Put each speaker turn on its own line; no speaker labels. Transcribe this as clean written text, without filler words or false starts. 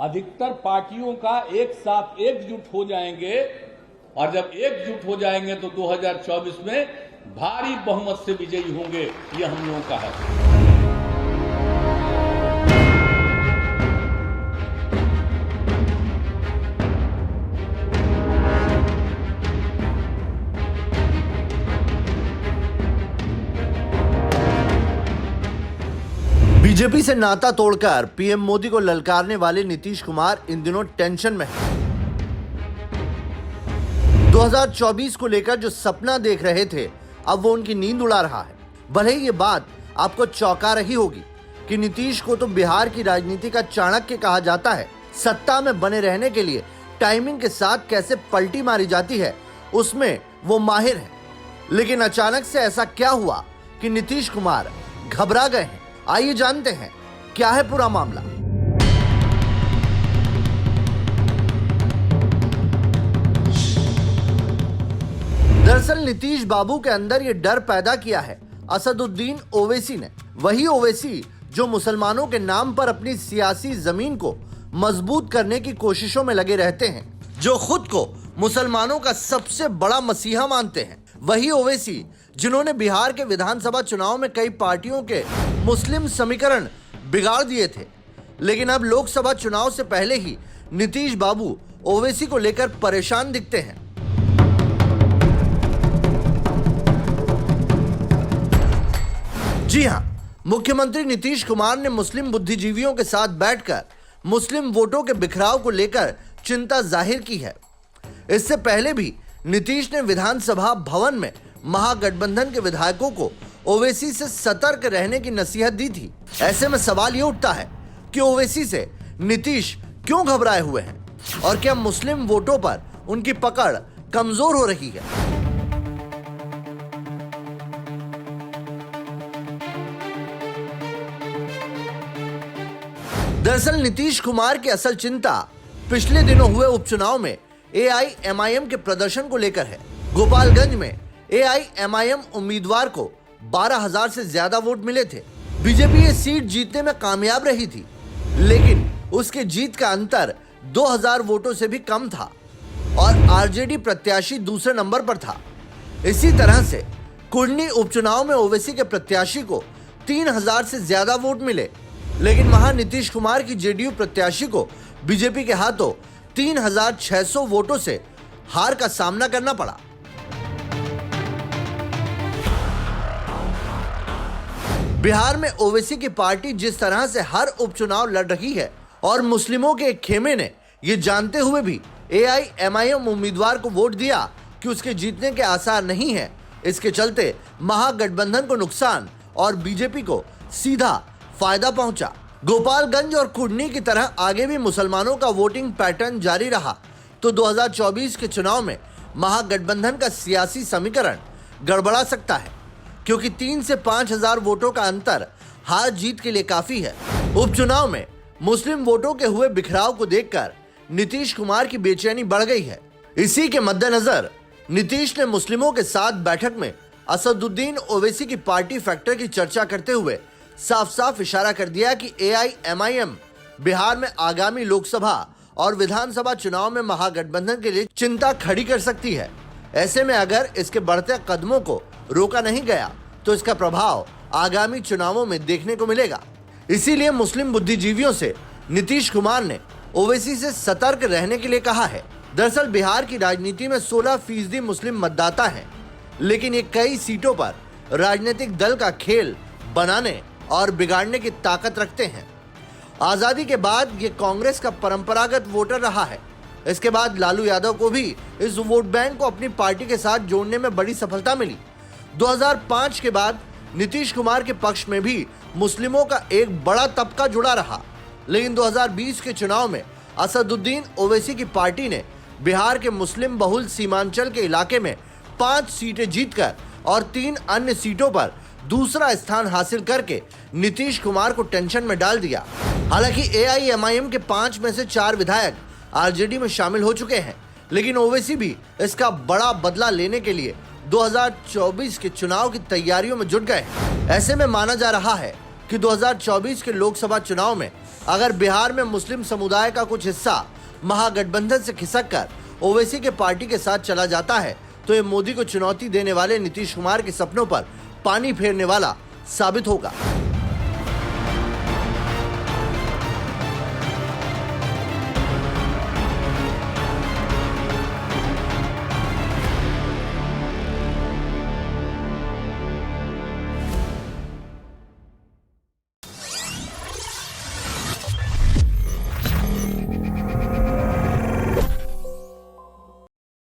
अधिकतर पार्टियों का एक साथ एकजुट हो जाएंगे और जब एकजुट हो जाएंगे तो 2024 में भारी बहुमत से विजयी होंगे, ये हम लोगों का है।
बीजेपी से नाता तोड़कर पीएम मोदी को ललकारने वाले नीतीश कुमार इन दिनों टेंशन में हैं। 2024 को लेकर जो सपना देख रहे थे, अब वो उनकी नींद उड़ा रहा है। भले ही ये बात आपको चौंका रही होगी कि नीतीश को तो बिहार की राजनीति का चाणक्य कहा जाता है। सत्ता में बने रहने के लिए टाइमिंग के साथ कैसे पलटी मारी जाती है, उसमें वो माहिर है। लेकिन अचानक से ऐसा क्या हुआ कि नीतीश कुमार घबरा गए हैं? आइए जानते हैं क्या है पूरा मामला। दरअसल नीतीश बाबू के अंदर ये डर पैदा किया है असदुद्दीन ओवैसी ने। वही ओवैसी जो मुसलमानों के नाम पर अपनी सियासी जमीन को मजबूत करने की कोशिशों में लगे रहते हैं, जो खुद को मुसलमानों का सबसे बड़ा मसीहा मानते हैं। वही ओवैसी जिन्होंने बिहार के विधानसभा चुनाव में कई पार्टियों के मुस्लिम समीकरण बिगाड़ दिए थे, लेकिन अब लोकसभा चुनाव से पहले ही नीतीश बाबू ओवैसी को लेकर परेशान दिखते हैं। जी हां, मुख्यमंत्री नीतीश कुमार ने मुस्लिम बुद्धिजीवियों के साथ बैठकर मुस्लिम वोटों के बिखराव को लेकर चिंता जाहिर की है। इससे पहले भी नीतीश ने विधानसभा भवन में महागठबंधन के विधायकों को ओवैसी से सतर्क रहने की नसीहत दी थी। ऐसे में सवाल ये उठता है कि ओवैसी से नीतीश क्यों घबराए हुए हैं और क्या मुस्लिम वोटों पर उनकी पकड़ कमजोर हो रही है? दरअसल नीतीश कुमार की असल चिंता पिछले दिनों हुए उपचुनाव में एआईएमआईएम के प्रदर्शन को लेकर है। गोपालगंज में एआईएमआईएम उम्मीदवार को 12,000 से ज्यादा वोट मिले थे। बीजेपी ये सीट जीतने में कामयाब रही थी, लेकिन उसके जीत का अंतर 2,000 वोटों से भी कम था और आरजेडी प्रत्याशी दूसरे नंबर पर था। इसी तरह से कुर्नी उपचुनाव में ओवैसी के प्रत्याशी को 3,000 से ज्यादा वोट मिले, लेकिन वहां नीतीश कुमार की जेडीयू प्रत्याशी को बीजेपी के हाथों 3,600 वोटों से हार का सामना करना पड़ा। बिहार में ओवैसी की पार्टी जिस तरह से हर उपचुनाव लड़ रही है और मुस्लिमों के एक खेमे ने ये जानते हुए भी एआईएमआईएम उम्मीदवार को वोट दिया कि उसके जीतने के आसार नहीं है, इसके चलते महागठबंधन को नुकसान और बीजेपी को सीधा फायदा पहुंचा। गोपालगंज और कुर्नी की तरह आगे भी मुसलमानों का वोटिंग पैटर्न जारी रहा तो 2024 के चुनाव में महागठबंधन का सियासी समीकरण गड़बड़ा सकता है, क्योंकि 3 से 5,000 वोटों का अंतर हार जीत के लिए काफी है। उपचुनाव में मुस्लिम वोटों के हुए बिखराव को देखकर नीतीश कुमार की बेचैनी बढ़ गई है। इसी के मद्देनजर नीतीश ने मुस्लिमों के साथ बैठक में असदुद्दीन ओवैसी की पार्टी फैक्टर की चर्चा करते हुए साफ साफ इशारा कर दिया कि एआईएमआईएम बिहार में आगामी लोकसभा और विधानसभा चुनाव में महागठबंधन के लिए चिंता खड़ी कर सकती है। ऐसे में अगर इसके बढ़ते कदमों को रोका नहीं गया तो इसका प्रभाव आगामी चुनावों में देखने को मिलेगा। इसीलिए मुस्लिम बुद्धिजीवियों से नीतीश कुमार ने ओवैसी से सतर्क रहने के लिए कहा है। दरअसल बिहार की राजनीति में 16% मुस्लिम मतदाता हैं, लेकिन ये कई सीटों पर राजनीतिक दल का खेल बनाने और बिगाड़ने की ताकत रखते हैं। आजादी के बाद ये कांग्रेस का परंपरागत वोटर रहा है। इसके बाद लालू यादव को भी इस वोट बैंक को अपनी पार्टी के साथ जोड़ने में बड़ी सफलता मिली। 2005 के बाद नीतीश कुमार के पक्ष में भी मुस्लिमों का एक बड़ा तबका जुड़ा रहा, लेकिन 2020 के चुनाव में असदुद्दीन ओवैसी की पार्टी ने बिहार के मुस्लिम बहुल सीमांचल के इलाके में 5 सीटें जीतकर और 3 अन्य सीटों पर दूसरा स्थान हासिल करके नीतीश कुमार को टेंशन में डाल दिया। हालांकि एआईएमआईएम के 5 में से 4 विधायक आरजेडी में शामिल हो चुके हैं, लेकिन ओवैसी भी इसका बड़ा बदला लेने के लिए 2024 के चुनाव की तैयारियों में जुट गए हैं। ऐसे में माना जा रहा है कि 2024 के लोकसभा चुनाव में अगर बिहार में मुस्लिम समुदाय का कुछ हिस्सा महागठबंधन से खिसक कर ओवैसी के पार्टी के साथ चला जाता है तो ये मोदी को चुनौती देने वाले नीतीश कुमार के सपनों पर पानी फेरने वाला साबित होगा।